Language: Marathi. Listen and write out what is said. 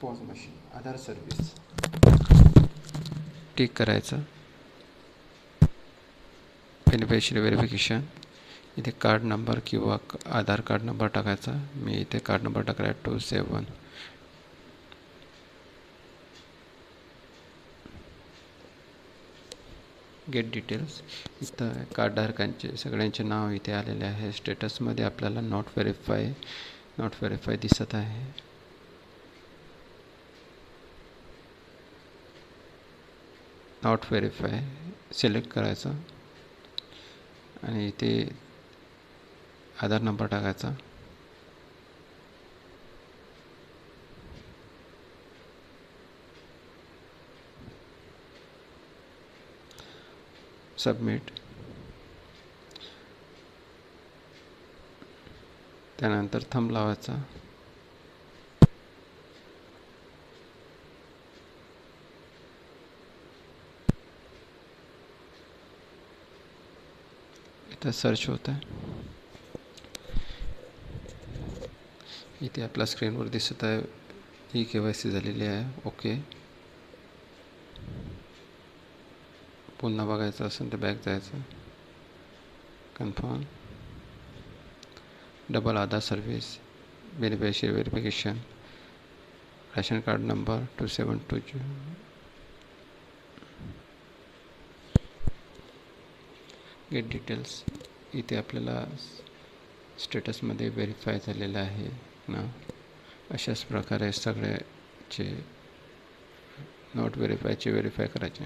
पॉज मशीन आधार सर्व्हिस टिक करायचं. बेनिफिशियरी व्हेरिफिकेशन इथे कार्ड नंबर किंवा आधार कार्ड नंबर टाकायचा. मी इथे कार्ड नंबर टाकला 27. Gate details. इथं कार्डधारकांचे सगळ्यांचे नाव इथे आलेले आहे. स्टेटसमध्ये आपल्याला नॉट व्हेरीफाय दिसत आहे. नॉट व्हेरीफाय सिलेक्ट करायचं आणि इथे आधार नंबर टाकायचा. सबमिट. त्यानंतर थंब लावायचा. इथं सर्च होत आहे. इथे आपल्या स्क्रीनवर दिसत आहे KYC झालेली आहे. ओके. पुन्हा बघायचं असेल तर बॅक जायचं. Confirm. Double Aadhaar service, beneficiary verification, ration card number 2720. Get details. इथे आपल्याला स्टेटसमध्ये व्हेरीफाय झालेलं आहे ना. अशाच प्रकारे सगळ्याचे नॉट व्हेरीफायचे व्हेरीफाय करायचे.